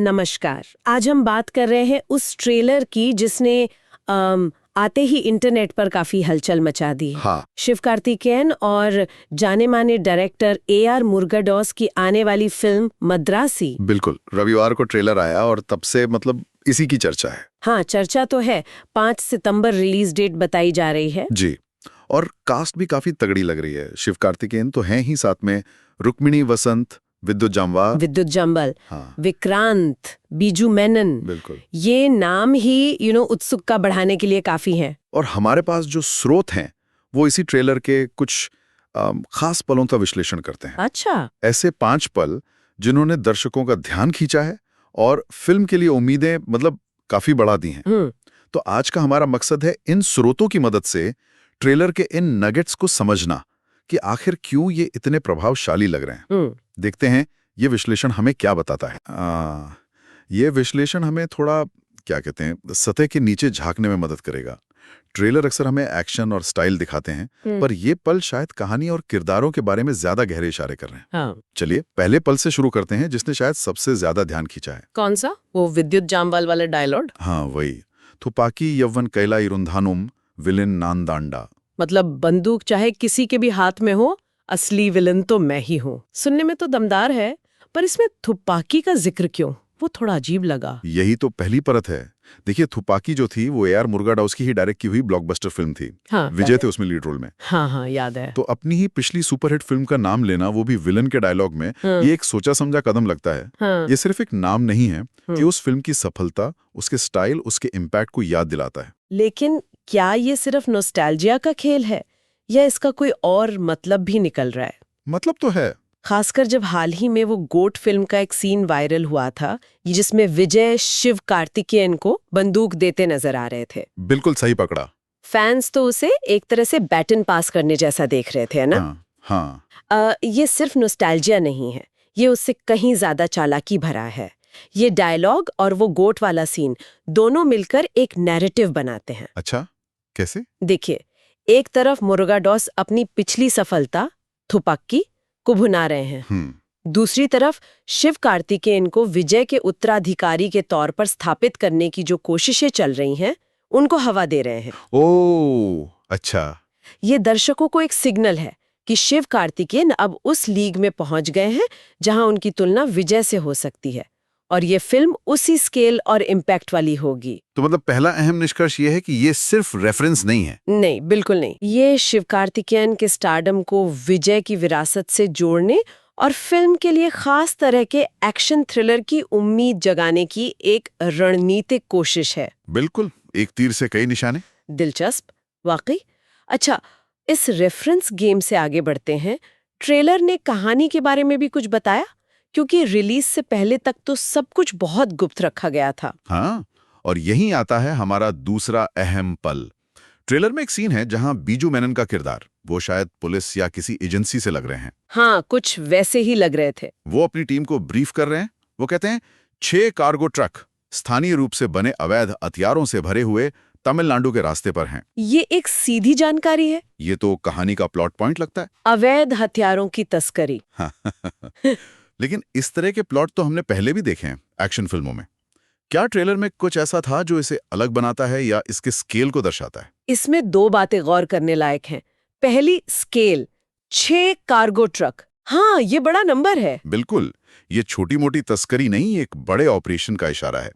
नमस्कार। आज हम बात कर रहे हैं उस ट्रेलर की जिसने आते ही इंटरनेट पर काफी हलचल मचा दी। हाँ। शिव कार्तिकेयन और जाने माने डायरेक्टर AR मुरुगडॉस की आने वाली फिल्म मद्रासी। बिल्कुल, रविवार को ट्रेलर आया और तब से इसी की चर्चा है। हाँ, चर्चा तो है। 5 सितंबर रिलीज डेट बताई जा रही है। जी, और कास्ट भी काफी तगड़ी लग रही है। शिव कार्तिकेयन तो हैं ही, साथ में रुक्मिणी वसंत, विद्युत जामवाल, हाँ, विक्रांत, बीजू मेनन। बिल्कुल। ये नाम ही उत्सुकता बढ़ाने के लिए काफी हैं। और हमारे पास जो स्रोत हैं वो इसी ट्रेलर के कुछ खास पलों का विश्लेषण करते हैं। अच्छा। ऐसे 5 पल जिन्होंने दर्शकों का ध्यान खींचा है और फिल्म के लिए उम्मीदें काफी बढ़ा दी हैं। तो आज का हमारा मकसद है इन स्रोतों की मदद से ट्रेलर के इन नगेट्स को समझना कि आखिर क्यों ये इतने प्रभावशाली लग रहे हैं। देखते हैं ये विश्लेषण हमें क्या बताता है। ये विश्लेषण हमें थोड़ा सतह के नीचे झांकने में मदद करेगा। ट्रेलर अक्सर हमें एक्शन और स्टाइल दिखाते हैं, पर ये पल शायद कहानी और किरदारों के बारे में ज्यादा गहरे इशारे कर रहे हैं। हाँ। चलिए पहले पल से शुरू करते हैं जिसने शायद सबसे ज्यादा ध्यान खींचा है। कौन सा? वो विद्युत जामवाल वाला डायलॉग? हाँ, वही। थुपाकी यव्वन कैला इरुंधानुम विलेन नानदांडा। मतलब बंदूक चाहे किसी के भी हाथ में हो, असली विलन तो मैं ही हूँ। सुनने में तो दमदार है, पर इसमें थुपाकी का जिक्र क्यों? वो थोड़ा अजीब लगा। यही तो पहली परत है। देखिए, थुपाकी जो थी वो AR मुरुगडॉस की ही डायरेक्ट की हुई ब्लॉकबस्टर फिल्म थी। हाँ, विजय थे उसमें लीड रोल में। हाँ, याद है। तो अपनी ही पिछली सुपरहिट फिल्म का नाम लेना, वो भी विलन के डायलॉग में, ये एक सोचा समझा कदम लगता है। हाँ। ये सिर्फ एक नाम नहीं है, ये उस फिल्म की सफलता, उसके स्टाइल, उसके इम्पैक्ट को याद दिलाता है। लेकिन क्या ये सिर्फ नॉस्टैल्जिया का खेल है या इसका कोई और मतलब भी निकल रहा है? मतलब तो है। खासकर जब हाल ही में वो गोट फिल्म का एक सीन वायरल हुआ था जिसमें विजय शिव कार्तिकेयन को बंदूक देते नजर आ रहे थे। बिल्कुल सही पकड़ा। फैंस तो उसे एक तरह से बैटन पास करने जैसा देख रहे थे, ना? हाँ। ये सिर्फ नॉस्टैल्जिया नहीं है, ये उससे कहीं ज्यादा चालाकी भरा है। ये डायलॉग और वो गोट वाला सीन दोनों मिलकर एक नैरेटिव बनाते हैं। अच्छा, कैसे? देखिए, एक तरफ मुरुगडॉस अपनी पिछली सफलता थुपाकी को भुना रहे हैं, दूसरी तरफ शिव कार्तिकेयन को विजय के उत्तराधिकारी के तौर पर स्थापित करने की जो कोशिशें चल रही हैं, उनको हवा दे रहे हैं। ओह, अच्छा। ये दर्शकों को एक सिग्नल है कि शिव कार्तिकेयन अब उस लीग में पहुंच गए हैं जहां उनकी तुलना विजय से हो सकती है, और ये फिल्म उसी स्केल और इम्पैक्ट वाली होगी। तो पहला अहम निष्कर्ष ये है कि ये सिर्फ रेफरेंस नहीं है। नहीं, बिल्कुल नहीं। ये शिव कार्तिकेयन के स्टारडम को विजय की विरासत से जोड़ने और फिल्म के लिए खास तरह के एक्शन थ्रिलर की उम्मीद जगाने की एक रणनीतिक कोशिश है। बिल्कुल, एक तीर से कई निशाने। दिलचस्प, वाकई। अच्छा, इस रेफरेंस गेम से आगे बढ़ते हैं। ट्रेलर ने कहानी के बारे में भी कुछ बताया, क्योंकि रिलीज से पहले तक तो सब कुछ बहुत गुप्त रखा गया था। हाँ, और यहीं आता है हमारा दूसरा अहम पल। ट्रेलर में एक सीन है जहां बीजू मेनन का किरदार, वो शायद पुलिस या किसी एजेंसी से लग रहे हैं। हाँ, कुछ वैसे ही लग रहे थे। वो अपनी टीम को ब्रीफ कर रहे हैं। वो कहते हैं 6 कार्गो ट्रक स्थानीय रूप से बने अवैध हथियारों से भरे हुए तमिलनाडु के रास्ते पर हैं। ये एक सीधी जानकारी है। ये तो कहानी का प्लॉट पॉइंट लगता है। अवैध हथियारों की तस्करी। लेकिन इस तरह के प्लॉट तो हमने पहले भी देखे हैं एक्शन फिल्मों में। क्या ट्रेलर में कुछ ऐसा था जो इसे अलग बनाता है या इसके स्केल को दर्शाता है? इसमें 2 बातें गौर करने लायक हैं। पहली, स्केल। 6 cargo truck. हाँ, ये बड़ा नंबर है। बिल्कुल, ये छोटी मोटी तस्करी नहीं, एक बड़े ऑपरेशन का इशारा है।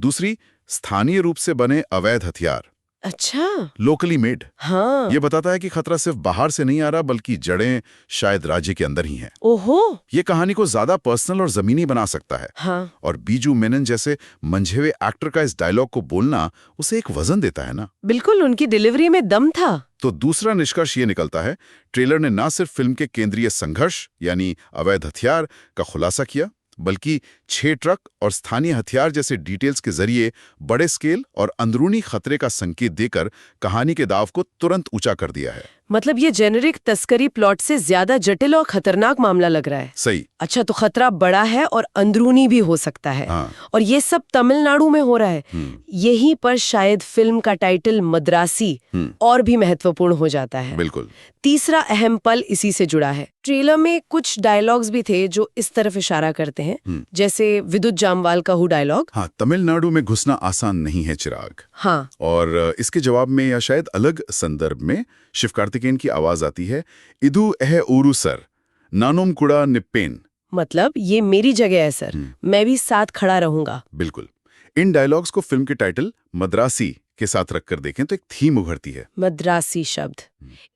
दूसरी, स्थानीय रूप से बने अवैध हथियार। अच्छा, लोकली मेड। हाँ। ये बताता है कि खतरा सिर्फ बाहर से नहीं आ रहा, बल्कि जड़ें शायद राज्य के अंदर ही हैं। ओहो। ये कहानी को ज्यादा पर्सनल और जमीनी बना सकता है। हाँ। और बीजू मेनन जैसे मंझे हुए एक्टर का इस डायलॉग को बोलना उसे एक वजन देता है ना। बिल्कुल, उनकी डिलीवरी में दम था। तो दूसरा निष्कर्ष ये निकलता है, ट्रेलर ने ना सिर्फ फिल्म के केंद्रीय संघर्ष यानी अवैध हथियार का खुलासा किया, बल्कि 6 ट्रक और स्थानीय हथियार जैसे डिटेल्स के जरिए बड़े स्केल और अंदरूनी खतरे का संकेत देकर कहानी के दाव को तुरंत ऊंचा कर दिया है। मतलब ये जेनेरिक तस्करी प्लॉट से ज्यादा जटिल और खतरनाक मामला लग रहा है। सही। अच्छा, तो खतरा बड़ा है और अंदरूनी भी हो सकता है। हाँ। और ये सब तमिलनाडु में हो रहा है। यहीं पर शायद फिल्म का टाइटल मद्रासी और भी महत्वपूर्ण हो जाता है। बिल्कुल। तीसरा अहम पल इसी से जुड़ा है। ट्रेलर में कुछ डायलॉग्स भी थे जो इस तरफ इशारा करते हैं, जैसे विद्युत जामवाल का हु डायलॉग। हाँ, तमिलनाडु में घुसना आसान नहीं है चिराग। हाँ। और इसके जवाब में या शायद अलग संदर्भ में शिव कार्तिकेयन की आवाज आती है, इदु एह ऊरू सर नानोम कुड़ा निप्पेन। मतलब ये मेरी जगह है सर, मैं भी साथ खड़ा रहूंगा। बिल्कुल। इन डायलॉग्स को फिल्म के टाइटल मद्रासी के साथ रखकर देखें तो एक थीम उभरती है। मद्रासी शब्द,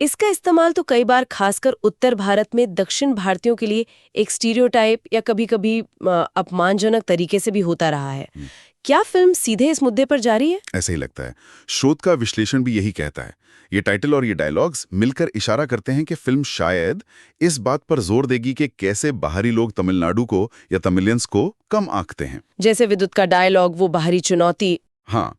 इसका इस्तेमाल तो कई बार खासकर उत्तर भारत में दक्षिण भारतीयों के लिए एक स्टीरियोटाइप या कभी-कभी अपमानजनक तरीके से भी होता रहा है। क्या फिल्म सीधे इस मुद्दे पर जा रही है? ऐसे ही लगता है। शोध का विश्लेषण भी यही कहता है। ये टाइटल और ये डायलॉग्स मिलकर इशारा करते हैं कि फिल्म शायद इस बात पर जोर देगी कि कैसे बाहरी लोग तमिलनाडु को या तमिलियंस को कम आंकते हैं। जैसे विद्युत का डायलॉग, वो बाहरी चुनौती। हाँ,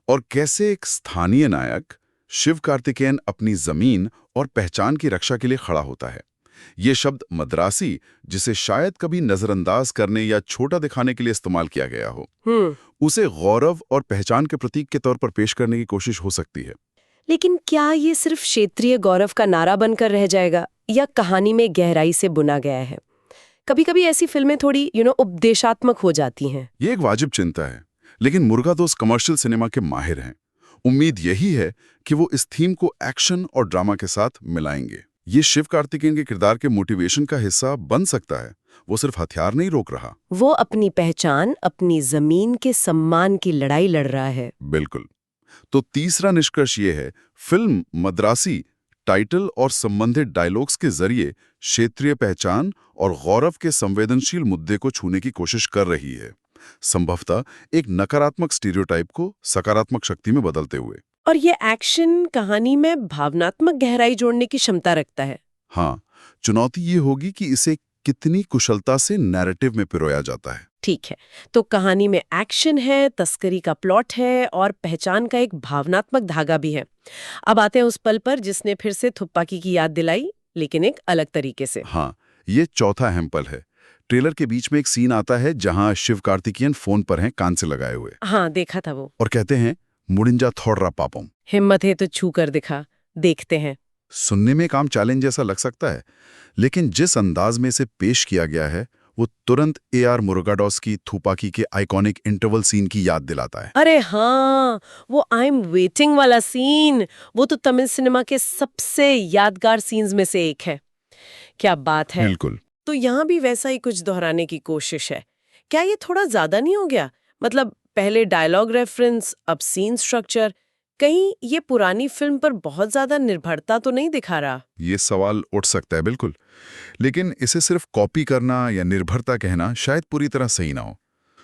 और कैसे एक स्थानीय नायक शिव कार्तिकेयन अपनी जमीन और पहचान की रक्षा के लिए खड़ा होता है। ये शब्द मद्रासी, जिसे शायद कभी नजरअंदाज करने या छोटा दिखाने के लिए इस्तेमाल किया गया हो, उसे गौरव और पहचान के प्रतीक के तौर पर पेश करने की कोशिश हो सकती है। लेकिन क्या ये सिर्फ क्षेत्रीय गौरव का नारा बनकर रह जाएगा या कहानी में गहराई से बुना गया है? कभी-कभी ऐसी फिल्में थोड़ी उपदेशात्मक हो जाती हैं। ये एक वाजिब चिंता है, लेकिन मुरुगादोस कमर्शियल सिनेमा के माहिर हैं। उम्मीद यही है कि वो इस थीम को एक्शन और ड्रामा के साथ मिलाएंगे। ये शिव कार्तिकेयन के किरदार के मोटिवेशन का हिस्सा बन सकता है। वो सिर्फ हथियार नहीं रोक रहा, वो अपनी पहचान, अपनी जमीन के सम्मान की लड़ाई लड़ रहा है। बिल्कुल। तो तीसरा निष्कर्ष ये है, फिल्म मद्रासी टाइटल और संबंधित डायलॉग्स के जरिए क्षेत्रीय पहचान और गौरव के संवेदनशील मुद्दे को छूने की कोशिश कर रही है, संभवतः एक नकारात्मक स्टीरियोटाइप को सकारात्मक शक्ति में बदलते हुए। और ये एक्शन कहानी में भावनात्मक गहराई जोड़ने की क्षमता रखता है। हाँ, चुनौती ये होगी कि इसे कितनी कुशलता से नैरेटिव में पिरोया जाता है। ठीक है, तो कहानी में एक्शन है, तस्करी का प्लॉट है और पहचान का एक भावनात्मक धागा भी है। अब आते हैं उस पल पर जिसने फिर से थुप्पाकी की याद दिलाई, लेकिन एक अलग तरीके से। हाँ, ये चौथा अहम पल है। ट्रेलर के बीच में एक सीन आता है जहां शिव कार्तिकेयन फोन पर हैं, कान से लगाए हुए। हाँ, देखा था वो। और कहते हैं, मुड़िंजा थोड़रा पापम। हिम्मत है तो छू कर दिखा, देखते हैं। सुनने में काम चैलेंज जैसा लग सकता है, लेकिन जिस अंदाज में इसे पेश किया गया है वो तुरंत ए.आर. मुरुगाडोस की थुपाकी के आइकॉनिक इंटरवल सीन की याद दिलाता है। अरे हाँ, वो आई एम वेटिंग वाला सीन, वो तो तमिल सिनेमा के सबसे यादगार सीन्स में से एक है। क्या बात है। बिल्कुल। तो यहाँ भी वैसा ही कुछ दोहराने की कोशिश है। क्या ये थोड़ा ज्यादा नहीं हो गया? मतलब पहले डायलॉग रेफरेंस, अब सीन स्ट्रक्चर, कहीं ये पुरानी फिल्म पर बहुत ज्यादा निर्भरता तो नहीं दिखा रहा? ये सवाल उठ सकता है, बिल्कुल। लेकिन इसे सिर्फ कॉपी करना या निर्भरता कहना शायद पूरी तरह सही ना हो।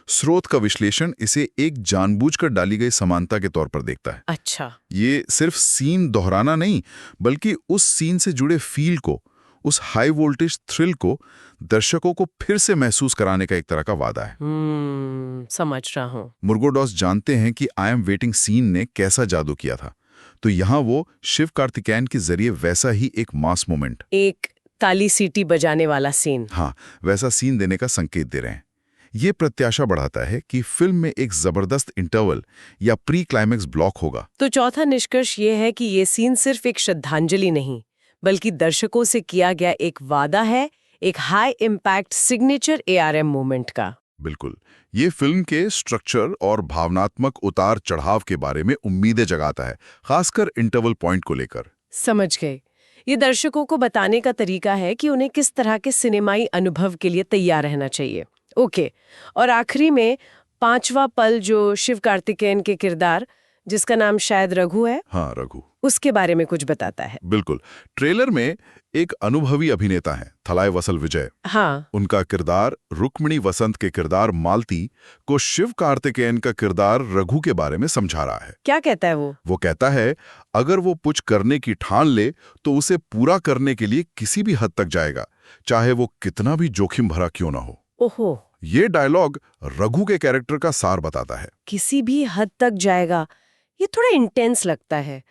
स्रोत का विश्लेषण इसे एक जानबूझकर डाली गई समानता के तौर पर देखता है। अच्छा। ये सिर्फ सीन दोहराना नहीं, बल्कि उस सीन से जुड़े फील को, उस हाई वोल्टेज थ्रिल को दर्शकों को फिर से महसूस कराने का एक तरह का वादा है। समझ रहा हूँ। मुरुगाडोस जानते हैं कि आई एम वेटिंग सीन ने कैसा जादू किया था, तो यहाँ वो शिव कार्तिकेयन के जरिए वैसा ही एक मास मोमेंट, एक ताली सीटी बजाने वाला सीन, हाँ, वैसा सीन देने का संकेत दे रहे हैं। ये प्रत्याशा बढ़ाता है कि फिल्म में एक जबरदस्त इंटरवल या प्री क्लाइमेक्स ब्लॉक होगा। तो चौथा निष्कर्ष ये है कि ये सीन सिर्फ एक श्रद्धांजलि नहीं, बल्कि दर्शकों से किया गया एक वादा है, एक high impact signature ARM moment का। बिल्कुल। ये फिल्म के स्ट्रक्चर और भावनात्मक उतार चढ़ाव के बारे में उम्मीदें जगाता है, खासकर इंटरवल पॉइंट को लेकर। समझ गए। ये दर्शकों को बताने का तरीका है कि उन्हें किस तरह के सिनेमाई अनुभव के लिए तैयार रहना चाहिए। ओके, और आखिरी में पांचवा पल, जो शिव कार्तिकेयन के किरदार, जिसका नाम शायद रघु है, हाँ, रघु, उसके बारे में कुछ बताता है। बिल्कुल। ट्रेलर में एक अनुभवी अभिनेता है, थलाई वसल विजय। हाँ। उनका किरदार रुक्मिणी वसंत के किरदार मालती को शिव कार्तिकेयन का किरदार रघु के बारे में समझा रहा है। क्या कहता है वो? वो कहता है, अगर वो कुछ करने की ठान ले तो उसे पूरा करने के लिए किसी भी हद तक जाएगा, चाहे वो कितना भी जोखिम भरा क्यों ना हो। ओहो। ये डायलॉग रघु के कैरेक्टर का सार बताता है। किसी भी हद तक जाएगा, ये थोड़ा इंटेंस लगता है।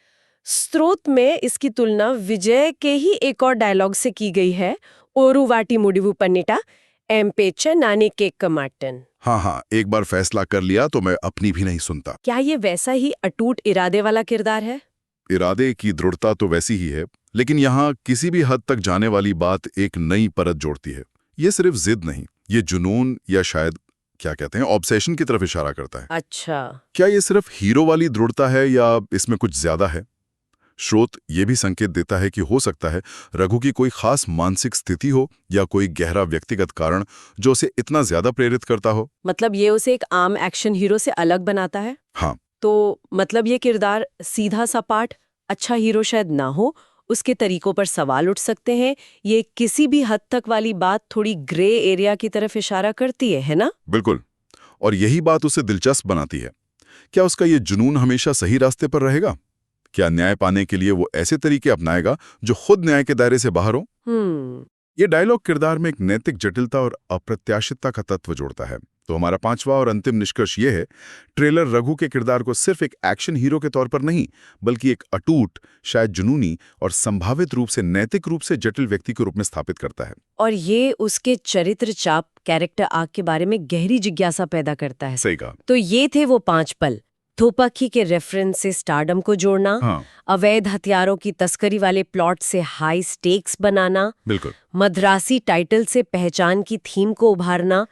स्रोत में इसकी तुलना विजय के ही एक और डायलॉग से की गई है, ओरू वाटी मुडिवु पन्निटा एम्पेच नानी केक माटन। हाँ, एक बार फैसला कर लिया तो मैं अपनी भी नहीं सुनता। क्या ये वैसा ही अटूट इरादे वाला किरदार है? इरादे की दृढ़ता तो वैसी ही है, लेकिन यहाँ किसी भी हद तक जाने वाली बात एक नई परत जोड़ती है। ये सिर्फ जिद नहीं, ये जुनून या शायद क्या कहते हैं ऑब्सेशन की तरफ इशारा करता है। अच्छा, क्या ये सिर्फ हीरो वाली दृढ़ता है या इसमें कुछ ज्यादा है? स्रोत ये भी संकेत देता है कि हो सकता है रघु की कोई खास मानसिक स्थिति हो या कोई गहरा व्यक्तिगत कारण जो उसे इतना ज्यादा प्रेरित करता हो। मतलब ये उसे एक आम एक्शन हीरो से अलग बनाता है। हाँ, तो मतलब ये किरदार सीधा सपाट अच्छा हीरो शायद ना हो, उसके तरीकों पर सवाल उठ सकते हैं। ये किसी भी हद तक वाली बात थोड़ी ग्रे एरिया की तरफ इशारा करती है ना? बिल्कुल। और यही बात उसे दिलचस्प बनाती है। क्या उसका ये जुनून हमेशा सही रास्ते पर रहेगा? क्या न्याय पाने के लिए वो ऐसे तरीके अपनाएगा जो खुद न्याय के दायरे से बाहर हो? ये डायलॉग किरदार में एक नैतिक जटिलता और अप्रत्याशितता का तत्व जोड़ता है। तो हमारा पांचवा और अंतिम निष्कर्ष ये है, ट्रेलर रघु के किरदार को सिर्फ एक एक्शन हीरो के तौर पर नहीं, बल्कि एक अटूट, शायद जुनूनी और संभावित रूप से नैतिक रूप से जटिल व्यक्ति के रूप में स्थापित करता है। और ये उसके चरित्र चाप, कैरेक्टर आर्क के बारे में गहरी जिज्ञासा पैदा करता है। सही कहा। तो ये थे वो 5 पल। थोपाकी के रेफरेंस से स्टारडम को जोड़ना, हाँ, अवैध हथियारों की तस्करी वाले प्लॉट से हाई स्टेक्स बनाना, बिल्कुल। मद्रासी टाइटल से पहचान की थीम को उभारना,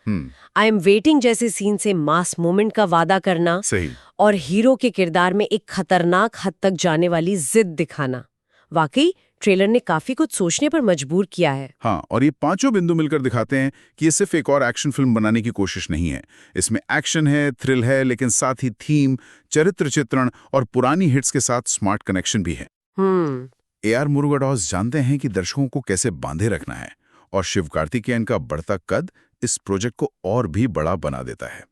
आई एम वेटिंग जैसे सीन से मास मोमेंट का वादा करना, सही। और हीरो के किरदार में एक खतरनाक हद तक जाने वाली जिद दिखाना। वाकई ट्रेलर ने काफी कुछ सोचने पर मजबूर किया है। हाँ, और ये पांचों बिंदु मिलकर दिखाते हैं कि ये सिर्फ एक और एक्शन फिल्म बनाने की कोशिश नहीं है। इसमें एक्शन है, थ्रिल है, लेकिन साथ ही थीम, चरित्र चित्रण और पुरानी हिट्स के साथ स्मार्ट कनेक्शन भी है। ए.आर. मुरुगडॉस जानते हैं कि दर्शकों को कैसे बांधे रखना है, और शिव कार्तिकेयन का बढ़ता कद इस प्रोजेक्ट को और भी बड़ा बना देता है।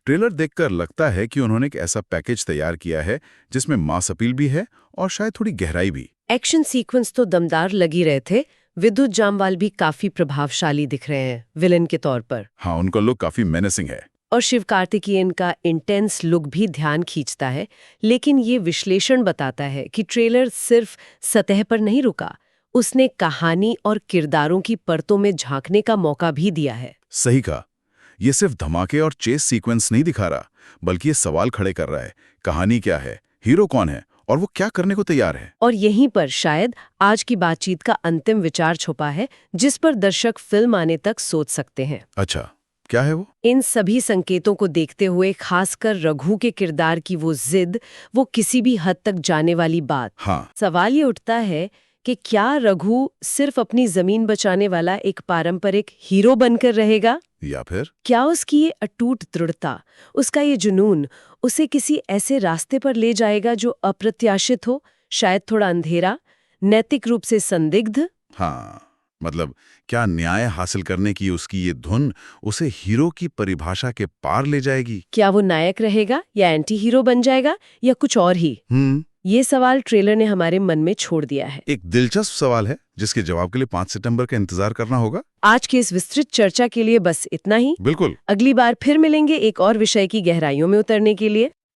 ट्रेलर देखकर लगता है कि उन्होंने एक ऐसा पैकेज तैयार किया है जिसमें मास अपील भी है और शायद थोड़ी गहराई भी। एक्शन सीक्वेंस तो दमदार लगी रहे थे। विद्युत जामवाल भी काफी प्रभावशाली दिख रहे हैं विलन के तौर पर। हाँ, उनका लुक काफी मेनेसिंग है। और शिव कार्तिकेयन का इंटेंस लुक भी ध्यान खींचता है। लेकिन ये विश्लेषण बताता है कि ट्रेलर सिर्फ सतह पर नहीं रुका, उसने कहानी और किरदारों की परतों में झांकने का मौका भी दिया है। सही कहा। ये सिर्फ धमाके और चेस सीक्वेंस नहीं दिखा रहा, बल्कि ये सवाल खड़े कर रहा है, कहानी क्या है, हीरो कौन है और वो क्या करने को तैयार है। और यहीं पर शायद आज की बातचीत का अंतिम विचार छुपा है, जिस पर दर्शक फिल्म आने तक सोच सकते हैं। अच्छा, क्या है वो? इन सभी संकेतों को देखते हुए खासकर रघु के किरदार की वो जिद, वो किसी भी हद तक जाने वाली बात। हाँ, सवाल ये उठता है कि क्या रघु सिर्फ अपनी जमीन बचाने वाला एक पारंपरिक हीरो बनकर रहेगा, या फिर क्या उसकी ये अटूट दृढ़ता, उसका ये जुनून उसे किसी ऐसे रास्ते पर ले जाएगा जो अप्रत्याशित हो, शायद थोड़ा अंधेरा, नैतिक रूप से संदिग्ध। हाँ, मतलब क्या न्याय हासिल करने की उसकी ये धुन उसे हीरो की परिभाषा के पार ले जाएगी? क्या वो नायक रहेगा या एंटी हीरो बन जाएगा या कुछ और ही? ये सवाल ट्रेलर ने हमारे मन में छोड़ दिया है। एक दिलचस्प सवाल है जिसके जवाब के लिए 5 सितंबर का इंतजार करना होगा। आज की इस विस्तृत चर्चा के लिए बस इतना ही। बिल्कुल। अगली बार फिर मिलेंगे एक और विषय की गहराइयों में उतरने के लिए।